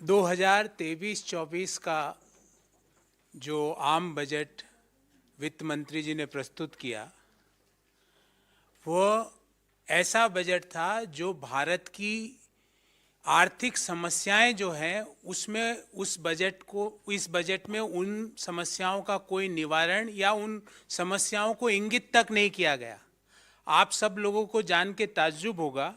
2023-24 का जो आम बजट वित्त मंत्री जी ने प्रस्तुत किया, वो ऐसा बजट था जो भारत की आर्थिक समस्याएं जो हैं उसमें इस बजट में उन समस्याओं का कोई निवारण या उन समस्याओं को इंगित तक नहीं किया गया। आप सब लोगों को जान के ताज्जुब होगा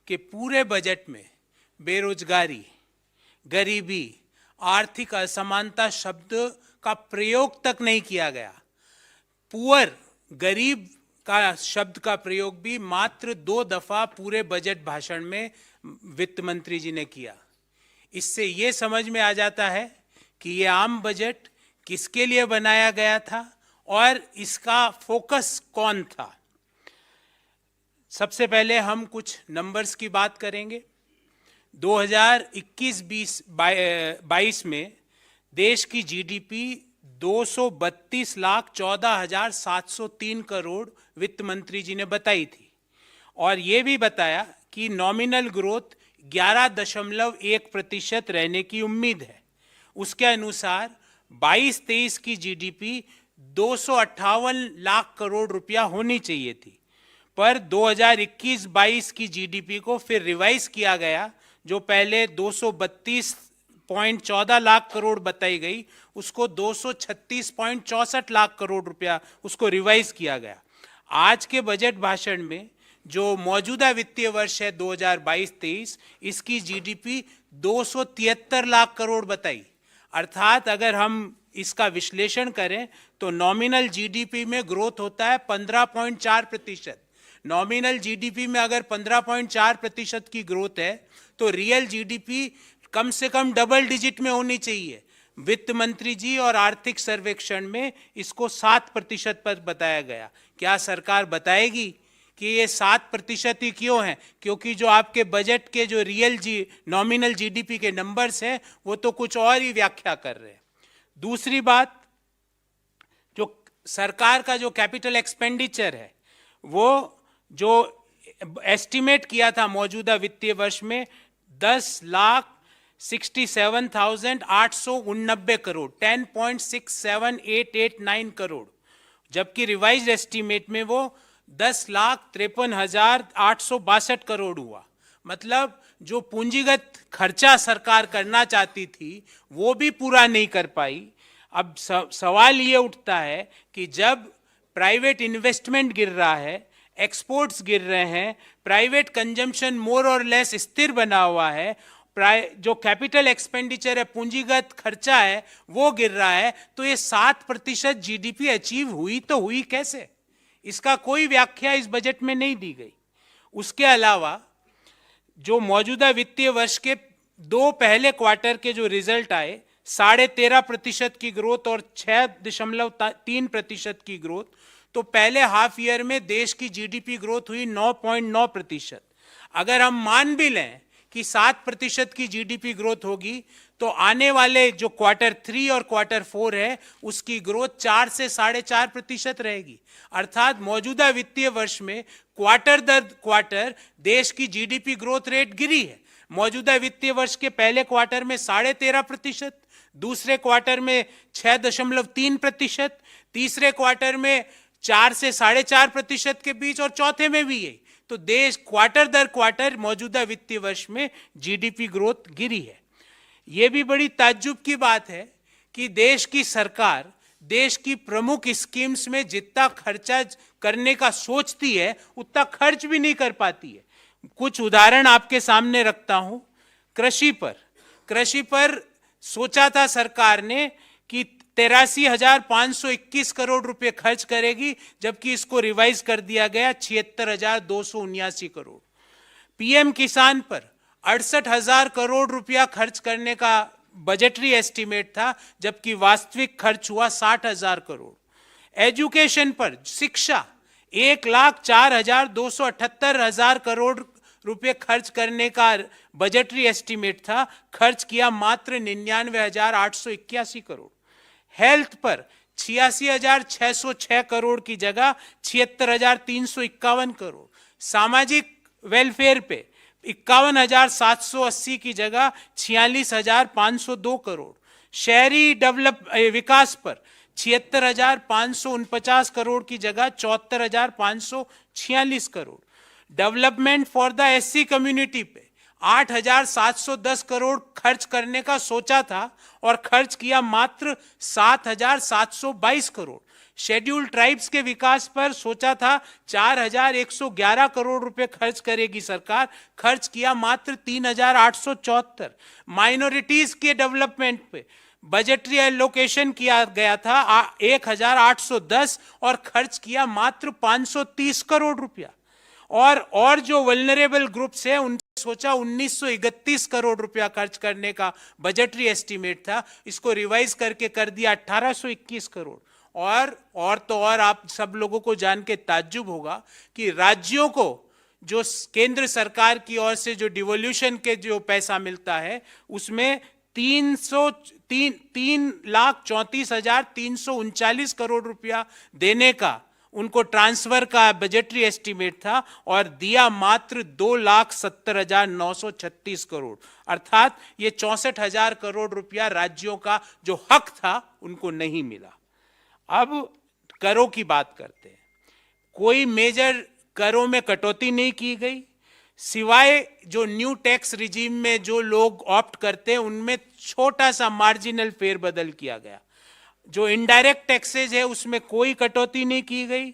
कि पूरे बजट में बेरोजगारी, गरीबी, आर्थिक असमानता शब्द का प्रयोग तक नहीं किया गया। पुअर, गरीब का शब्द का प्रयोग भी मात्र 2 दफा पूरे बजट भाषण में वित्त मंत्री जी ने किया। इससे ये समझ में आ जाता है कि ये आम बजट किसके लिए बनाया गया था और इसका फोकस कौन था। सबसे पहले हम कुछ नंबर्स की बात करेंगे। 2021-22 में देश की जीडीपी 232,14,703 करोड़ वित्त मंत्री जी ने बताई थी और ये भी बताया कि नॉमिनल ग्रोथ 11.1% रहने की उम्मीद है। उसके अनुसार 22-23 की जीडीपी 258 लाख करोड़ रुपया होनी चाहिए थी, पर 2021-22 की जीडीपी को फिर रिवाइज किया गया। जो पहले 232.14 लाख करोड़ बताई गई, उसको 236.64 लाख करोड़ रुपया उसको रिवाइज किया गया। आज के बजट भाषण में जो मौजूदा वित्तीय वर्ष है 2022-23, इसकी जीडीपी 273 लाख करोड़ बताई। अर्थात अगर हम इसका विश्लेषण करें तो नॉमिनल जीडीपी में ग्रोथ होता है 15.4%। नॉमिनल जीडीपी में अगर 15.4% की ग्रोथ है तो रियल जीडीपी कम से कम डबल डिजिट में होनी चाहिए। वित्त मंत्री जी और आर्थिक सर्वेक्षण में इसको 7% पर बताया गया। क्या सरकार बताएगी कि ये 7% ही क्यों है? क्योंकि जो आपके बजट के जो नॉमिनल जीडीपी के नंबर्स हैं वो तो कुछ और ही व्याख्या कर रहे हैं। दूसरी बात, जो सरकार का जो कैपिटल एक्सपेंडिचर है वो जो एस्टिमेट किया था मौजूदा वित्तीय वर्ष में 10,67,889 करोड़, 10.678889 करोड़, जबकि रिवाइज एस्टिमेट में वो 10,53,862 करोड़ हुआ। मतलब जो पूंजीगत खर्चा सरकार करना चाहती थी वो भी पूरा नहीं कर पाई। अब सवाल ये उठता है कि जब प्राइवेट इन्वेस्टमेंट गिर रहा है, एक्सपोर्ट्स गिर रहे हैं, प्राइवेट कंजम्पशन मोर और लेस स्थिर बना हुआ है, जो कैपिटल एक्सपेंडिचर है, पूंजीगत खर्चा है, वो गिर रहा है, तो ये 7% जीडीपी अचीव हुई तो हुई कैसे? इसका कोई व्याख्या इस बजट में नहीं दी गई। उसके अलावा जो मौजूदा वित्तीय वर्ष के 2 पहले क्वार्टर के जो रिजल्ट आए, 13.5% की ग्रोथ और 6.3% की ग्रोथ, तो पहले हाफ ईयर में देश की जीडीपी ग्रोथ हुई 9.9%। अगर हम मान भी लें कि 7% की जीडीपी ग्रोथ होगी तो आने वाले जो क्वार्टर 3 और क्वार्टर 4 है उसकी ग्रोथ 4 से 4.5% रहेगी। अर्थात मौजूदा वित्तीय वर्ष में क्वार्टर दर क्वार्टर देश की जीडीपी ग्रोथ रेट गिरी है। मौजूदा वित्तीय वर्ष के पहले क्वार्टर में 13.5%, दूसरे क्वार्टर में 6.3%, तीसरे क्वार्टर में 4 से 4.5% के बीच और चौथे में भी यही। तो देश क्वार्टर दर क्वार्टर मौजूदा वित्तीय वर्ष में जीडीपी ग्रोथ गिरी है। यह भी बड़ी ताज्जुब की बात है कि देश की सरकार देश की प्रमुख स्कीम्स में जितना खर्चा करने का सोचती है उतना खर्च भी नहीं कर पाती है। कुछ उदाहरण आपके सामने रखता हूं। कृषि पर सोचा था सरकार ने कि 83,521 करोड़ रुपए खर्च करेगी, जबकि इसको रिवाइज कर दिया गया 76,279 करोड़। पीएम किसान पर 68,000 करोड़ रुपया खर्च करने का बजटरी एस्टीमेट था, जबकि वास्तविक खर्च हुआ 60,000 करोड़। एजुकेशन पर, शिक्षा, 1,04,278 करोड़ रुपए खर्च करने का बजटरी एस्टीमेट था, खर्च किया मात्र 99,881 करोड़। हेल्थ पर 86,606 करोड़ की जगह 76,351 करोड़। सामाजिक वेलफेयर पे 51,780 की जगह 46,502 करोड़। शहरी विकास पर 76,549 करोड़ की जगह 74,546 crore. Development for the SC community पे 8,710 करोड़ खर्च करने का सोचा था और खर्च किया मात्र 7,722 करोड़। शेड्यूल्ड ट्राइब्स के विकास पर सोचा था 4,111 करोड़ रुपए खर्च करेगी सरकार, खर्च किया मात्र 3,874। माइनॉरिटीज के डेवलपमेंट पे बजटरी एलोकेशन किया गया था 1,810 और खर्च किया मात्र 530 करोड़ रुपया। और जो वल्नरेबल ग्रुप्स है उन सोचा 1931 करोड़ रुपया खर्च करने का बजटरी एस्टीमेट था, इसको रिवाइज करके कर दिया 1821 करोड़। और आप सब लोगों को जान के ताज्जुब होगा कि राज्यों को जो केंद्र सरकार की ओर से जो डिवोल्यूशन के जो पैसा मिलता है उसमें 3,34,339 करोड़ रुपया देने का उनको ट्रांसफर का बजटरी एस्टीमेट था और दिया मात्र 2,70,936 करोड़। अर्थात ये 64,000 करोड़ रुपया राज्यों का जो हक था उनको नहीं मिला। अब करों की बात करते हैं। कोई मेजर करों में कटौती नहीं की गई, सिवाय जो न्यू टैक्स रिजीम में जो लोग ऑप्ट करते हैं उनमें छोटा सा मार्जिनल फेरबदल किया गया। जो इनडायरेक्ट टैक्सेज है उसमें कोई कटौती नहीं की गई।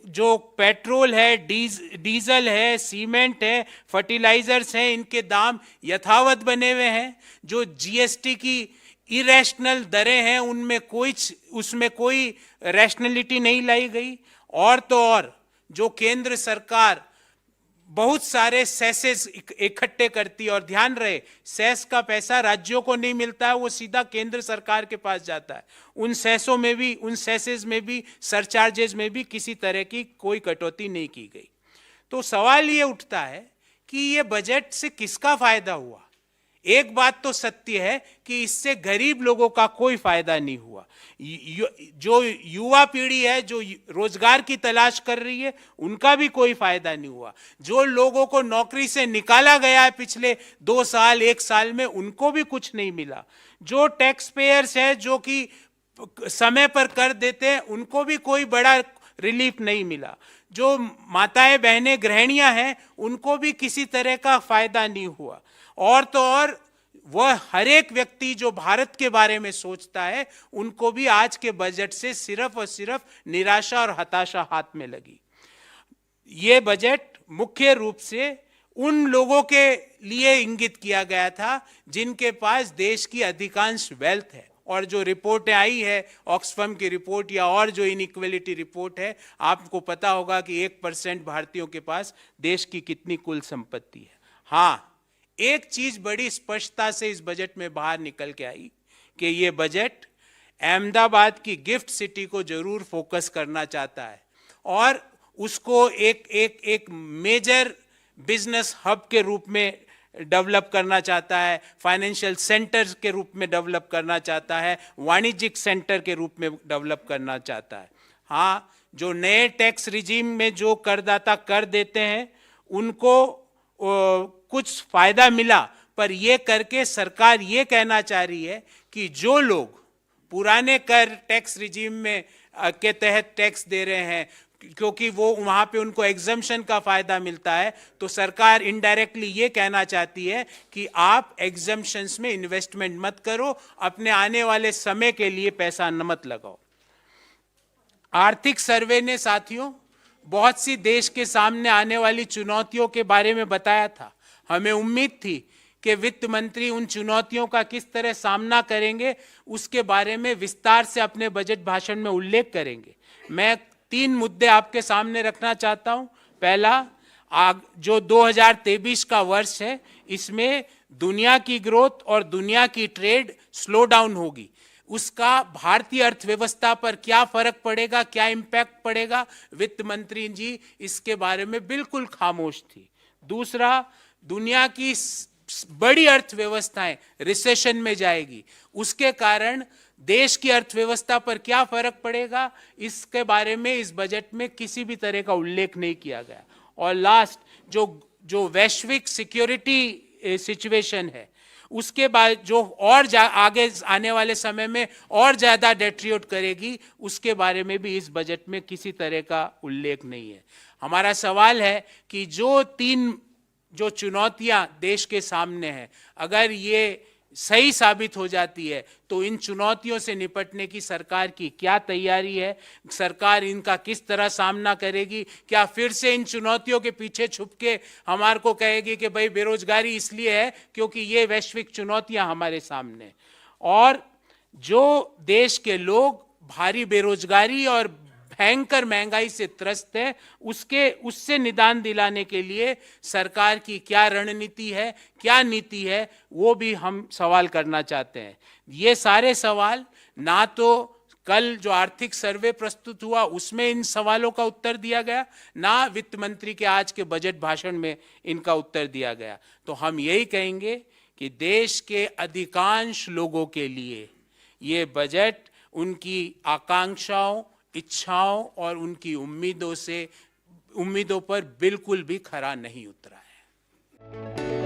जो पेट्रोल है, डीजल है, सीमेंट है, फर्टिलाइजर्स हैं, इनके दाम यथावत बने हुए हैं। जो जीएसटी की इरेशनल दरें हैं उसमें कोई रैशनलिटी नहीं लाई गई। और जो केंद्र सरकार बहुत सारे सेसेस इकट्ठे करती है, और ध्यान रहे सेस का पैसा राज्यों को नहीं मिलता है, वो सीधा केंद्र सरकार के पास जाता है। उन सेसेस में भी सरचार्जेस में भी किसी तरह की कोई कटौती नहीं की गई। तो सवाल ये उठता है कि ये बजट से किसका फायदा हुआ। एक बात तो सत्य है कि इससे गरीब लोगों का कोई फायदा नहीं हुआ। जो युवा पीढ़ी है जो रोजगार की तलाश कर रही है उनका भी कोई फायदा नहीं हुआ। जो लोगों को नौकरी से निकाला गया है पिछले 2 साल 1 साल में उनको भी कुछ नहीं मिला। जो टैक्स पेयर्स है जो कि समय पर कर देते हैं उनको भी कोई बड़ा रिलीफ नहीं मिला। जो माताएं बहनें गृहिणियां हैं उनको भी किसी तरह का फायदा नहीं हुआ। और वह हर एक व्यक्ति जो भारत के बारे में सोचता है उनको भी आज के बजट से सिर्फ और सिर्फ निराशा और हताशा हाथ में लगी। ये बजट मुख्य रूप से उन लोगों के लिए इंगित किया गया था जिनके पास देश की अधिकांश वेल्थ है। और जो रिपोर्टें आई है ऑक्सफैम की रिपोर्ट या और जो इनइक्वालिटी रिपोर्ट है, आपको पता होगा कि 1% भारतीयों के पास देश की कितनी कुल संपत्ति है। हाँ, एक चीज बड़ी स्पष्टता से इस बजट में बाहर निकल के आई कि ये बजट अहमदाबाद की गिफ्ट सिटी को जरूर फोकस करना चाहता है और उसको एक मेजर बिजनेस हब के रूप में डेवलप करना चाहता है, फाइनेंशियल सेंटर के रूप में डेवलप करना चाहता है, वाणिज्यिक सेंटर के रूप में डेवलप करना चाहता है। हाँ, जो नए टैक्स रिजीम में जो करदाता कर देते हैं उनको कुछ फायदा मिला, पर ये करके सरकार ये कहना चाह रही है कि जो लोग पुराने कर टैक्स रिजीम में के तहत टैक्स दे रहे हैं क्योंकि वो वहां पे उनको एग्जम्पशन का फायदा मिलता है, तो सरकार इनडायरेक्टली ये कहना चाहती है कि आप एग्जम्पशंस में इन्वेस्टमेंट मत करो, अपने आने वाले समय के लिए पैसा न मत लगाओ। आर्थिक सर्वे ने साथियों बहुत सी देश के सामने आने वाली चुनौतियों के बारे में बताया था। हमें उम्मीद थी कि वित्त मंत्री उन चुनौतियों का किस तरह सामना करेंगे उसके बारे में विस्तार से अपने बजट भाषण में उल्लेख करेंगे। मैं 3 मुद्दे आपके सामने रखना चाहता हूं। पहला, जो 2023 का वर्ष है इसमें दुनिया की ग्रोथ और दुनिया की ट्रेड स्लो डाउन होगी, उसका भारतीय अर्थव्यवस्था पर क्या फर्क पड़ेगा, क्या इम्पैक्ट पड़ेगा, वित्त मंत्री जी इसके बारे में बिल्कुल खामोश थी। दूसरा, दुनिया की बड़ी अर्थव्यवस्थाएं रिसेशन में जाएगी, उसके कारण देश की अर्थव्यवस्था पर क्या फर्क पड़ेगा, इसके बारे में इस बजट में किसी भी तरह का उल्लेख नहीं किया गया। और लास्ट, जो जो वैश्विक सिक्योरिटी सिचुएशन है उसके बाद जो और आगे आने वाले समय में और ज़्यादा डेट्रियोट करेगी, उसके बारे में भी इस बजट में किसी तरह का उल्लेख नहीं है। हमारा सवाल है कि जो चुनौतियां देश के सामने हैं, अगर ये सही साबित हो जाती है तो इन चुनौतियों से निपटने की सरकार की क्या तैयारी है, सरकार इनका किस तरह सामना करेगी? क्या फिर से इन चुनौतियों के पीछे छुप के हमारे को कहेगी कि भाई बेरोजगारी इसलिए है क्योंकि ये वैश्विक चुनौतियां हमारे सामने, और जो देश के लोग भारी बेरोजगारी और भयंकर महंगाई से त्रस्त है, उससे निदान दिलाने के लिए सरकार की क्या रणनीति है, क्या नीति है, वो भी हम सवाल करना चाहते हैं। ये सारे सवाल ना तो कल जो आर्थिक सर्वे प्रस्तुत हुआ उसमें इन सवालों का उत्तर दिया गया, ना वित्त मंत्री के आज के बजट भाषण में इनका उत्तर दिया गया। तो हम यही कहेंगे कि देश के अधिकांश लोगों के लिए ये बजट उनकी आकांक्षाओं, इच्छाओं और उनकी उम्मीदों पर बिल्कुल भी खरा नहीं उतरा है।